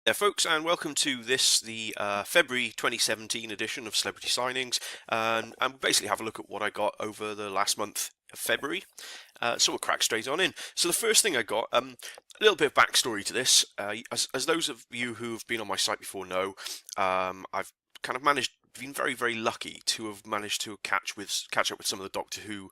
There, folks, and welcome to the February 2017 edition of Celebrity Signings. And we'll basically have a look at what I got over the last month of February. So we'll crack straight on in. So the first thing I got, a little bit of backstory to this. As those of you who have been on my site before know, I've kind of been very, very lucky to have managed to catch up with some of the Doctor Who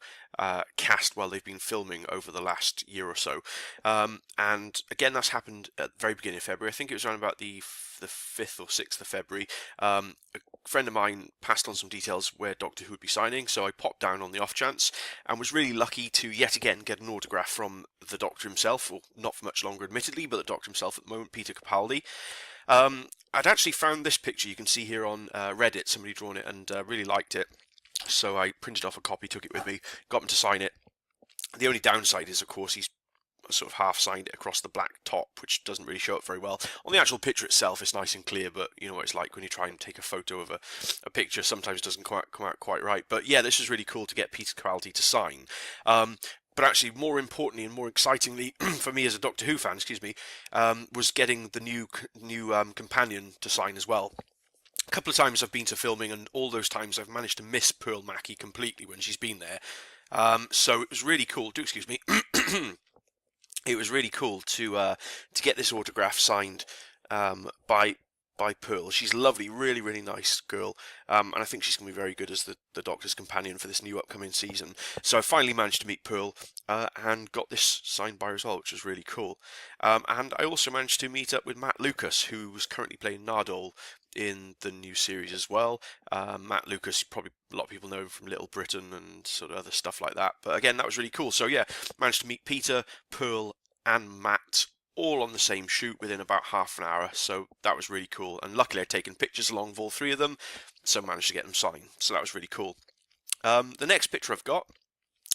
cast while they've been filming over the last year or so. And again, that's happened at the very beginning of February. I think it was around about the 5th or 6th of February. A friend of mine passed on some details where Doctor Who would be signing, so I popped down on the off chance and was really lucky to yet again get an autograph from the Doctor himself, or not for much longer admittedly, but the Doctor himself at the moment, Peter Capaldi. I'd actually found this picture you can see here on Reddit. Somebody drawn it and really liked it, so I printed off a copy, took it with me, got him to sign it. The only downside is, of course, he's sort of half signed it across the black top, which doesn't really show up very well. On the actual picture itself, it's nice and clear, but you know what it's like when you try and take a photo of a picture, sometimes it doesn't come out quite right. But yeah, this was really cool to get Peter Capaldi to sign. But actually, more importantly and more excitingly for me as a Doctor Who fan, was getting the new companion to sign as well. A couple of times I've been to filming, and all those times I've managed to miss Pearl Mackie completely when she's been there. So it was really cool. Do excuse me. It was really cool to get this autograph signed by Pearl. She's lovely, really, really nice girl, and I think she's going to be very good as the Doctor's companion for this new upcoming season. So I finally managed to meet Pearl and got this signed by her as well, which was really cool. And I also managed to meet up with Matt Lucas, who was currently playing Nardole in the new series as well. Matt Lucas, probably a lot of people know him from Little Britain and sort of other stuff like that. But again, that was really cool. So yeah, managed to meet Peter, Pearl, and Matt all on the same shoot within about half an hour, so that was really cool. And luckily I'd taken pictures along with all three of them, so managed to get them signed, so that was really cool. The next picture I've got,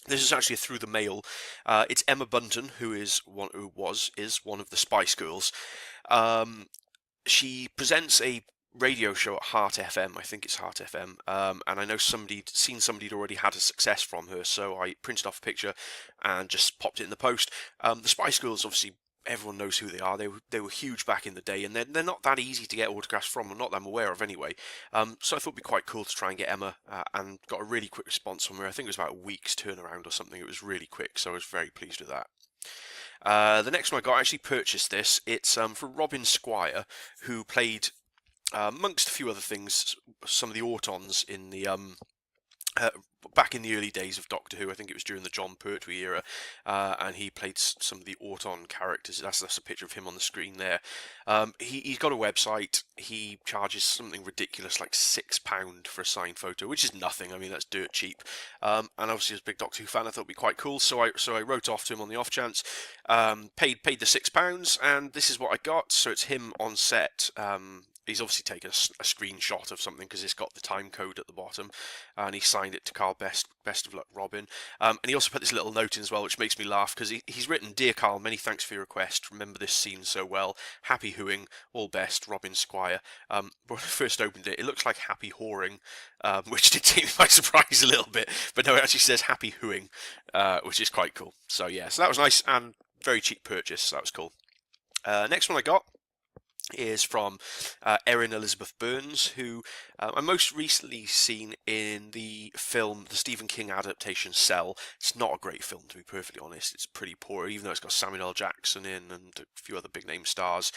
this is actually through the mail. It's Emma Bunton, who is one of the Spice Girls. She presents a radio show at Heart FM. I think it's Heart FM, and I know seen somebody'd already had a success from her, so I printed off a picture and just popped it in the post. The Spice Girls, obviously everyone knows who they are. They were huge back in the day, and they're not that easy to get autographs from, or not that I'm aware of anyway. So I thought it'd be quite cool to try and get Emma, and got a really quick response from her. I think it was about a week's turnaround or something. It was really quick, so I was very pleased with that. The next one I got, I actually purchased this. It's from Robin Squire, who played, amongst a few other things, some of the Autons in the back in the early days of Doctor Who. I think it was during the John Pertwee era, and he played some of the Auton characters. That's a picture of him on the screen there. He's got a website. He charges something ridiculous like £6 for a signed photo, which is nothing. I mean, that's dirt cheap. And obviously, as a big Doctor Who fan, I thought it'd be quite cool. So I wrote off to him on the off chance, paid the £6, and this is what I got. So it's him on set. He's obviously taken a screenshot of something because it's got the time code at the bottom, and he signed it to Carl Best of luck, Robin. And he also put this little note in as well, which makes me laugh, because he's written, "Dear Carl, many thanks for your request. Remember this scene so well. Happy hooing. All best, Robin Squire." When I first opened it, it looks like happy whoring, which did take me by surprise a little bit. But no, it actually says happy hooing, which is quite cool. So yeah, so that was nice and very cheap purchase. So that was cool. Next one I got is from Erin Elizabeth Burns, who I most recently seen in the film, the Stephen King adaptation Cell. It's not a great film, to be perfectly honest. It's pretty poor, even though it's got Samuel L. Jackson in and a few other big name stars.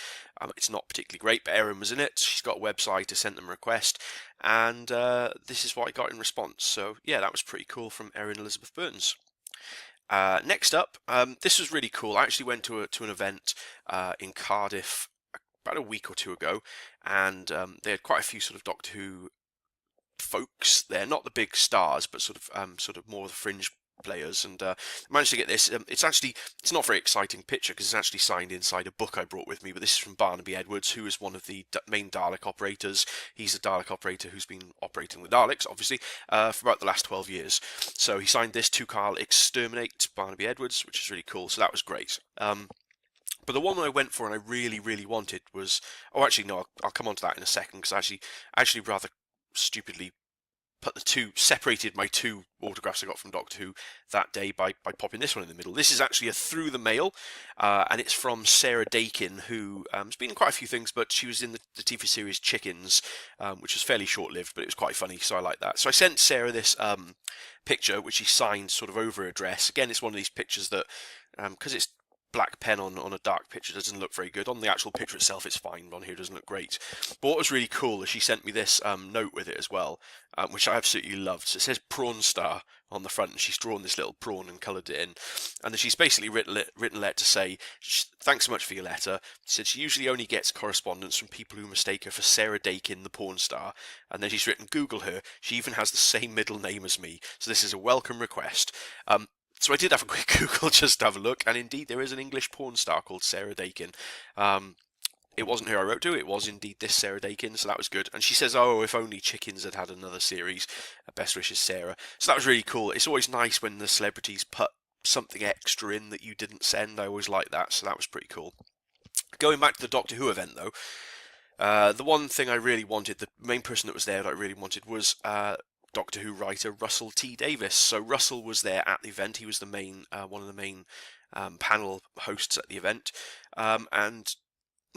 It's not particularly great, but Erin was in it. She's got a website. I sent them a request, and this is what I got in response. So yeah, that was pretty cool from Erin Elizabeth Burns. Next up, this was really cool. I actually went to an event in Cardiff about a week or two ago, and they had quite a few sort of Doctor Who folks there, not the big stars, but sort of more of the fringe players, and managed to get this. It's not a very exciting picture because it's actually signed inside a book I brought with me, but this is from Barnaby Edwards, who is one of the main Dalek operators. He's a Dalek operator who's been operating the Daleks, obviously, for about the last 12 years. So he signed this to Carl Exterminate Barnaby Edwards, which is really cool, so that was great. But the one that I went for and I really, really wanted was... Oh, actually, no, I'll come on to that in a second, because I actually rather stupidly separated my two autographs I got from Doctor Who that day by popping this one in the middle. This is actually a Through the Mail, and it's from Sarah Daykin, who has been in quite a few things, but she was in the TV series Chickens, which was fairly short-lived, but it was quite funny, so I like that. So I sent Sarah this picture, which she signed sort of over her dress. Again, it's one of these pictures that, because it's black pen on a dark picture, doesn't look very good. On the actual picture itself, it's fine. On here, it doesn't look great. But what was really cool is she sent me this note with it as well, which I absolutely loved. So it says Prawn Star on the front, and she's drawn this little prawn and coloured it in. And then she's basically written a letter to say, thanks so much for your letter. She said she usually only gets correspondence from people who mistake her for Sarah Daykin, the porn star. And then she's written, Google her. She even has the same middle name as me. So this is a welcome request. So I did have a quick Google just to have a look, and indeed there is an English porn star called Sarah Daykin. It wasn't her I wrote to, it was indeed this Sarah Daykin, so that was good. And she says, oh, if only Chickens had had another series. Best wishes, Sarah. So that was really cool. It's always nice when the celebrities put something extra in that you didn't send. I always like that, so that was pretty cool. Going back to the Doctor Who event, though, the one thing I really wanted, the main person that was there that I really wanted was Doctor Who writer Russell T Davies. So Russell was there at the event. He was the main, one of the main panel hosts at the event. And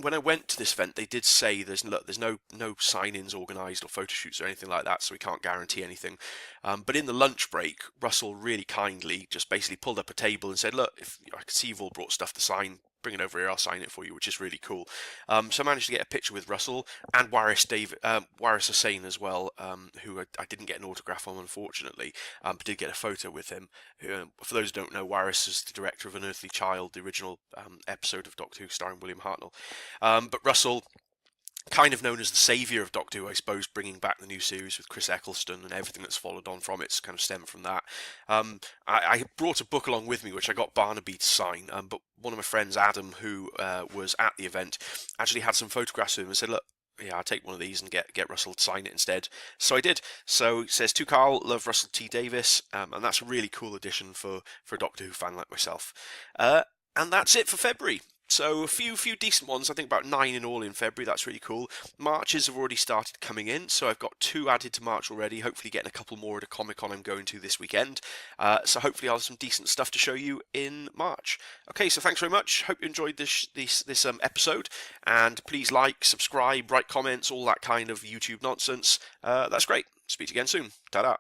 when I went to this event, they did say there's no sign-ins organised or photo shoots or anything like that, so we can't guarantee anything. But in the lunch break, Russell really kindly just basically pulled up a table and said, look, if I can see you've all brought stuff to sign, bring it over here, I'll sign it for you, which is really cool. So I managed to get a picture with Russell and Waris Hussain as well, who I didn't get an autograph on, unfortunately, but did get a photo with him. For those who don't know, Waris is the director of An Earthly Child, the original episode of Doctor Who starring William Hartnell. But Russell, kind of known as the saviour of Doctor Who, I suppose, bringing back the new series with Chris Eccleston and everything that's followed on from it's kind of stemmed from that. I brought a book along with me, which I got Barnaby to sign, but one of my friends, Adam, who was at the event, actually had some photographs of him and said, look, yeah, I'll take one of these and get Russell to sign it instead. So I did. So it says, to Carl, love Russell T Davies, and that's a really cool addition for a Doctor Who fan like myself. And that's it for February. So a few decent ones, I think about 9 in all in February, that's really cool. Marches have already started coming in, so I've got 2 added to March already, hopefully getting a couple more at a Comic-Con I'm going to this weekend. So hopefully I'll have some decent stuff to show you in March. Okay, so thanks very much, hope you enjoyed this episode, and please like, subscribe, write comments, all that kind of YouTube nonsense. That's great. Speak to you again soon. Ta-da.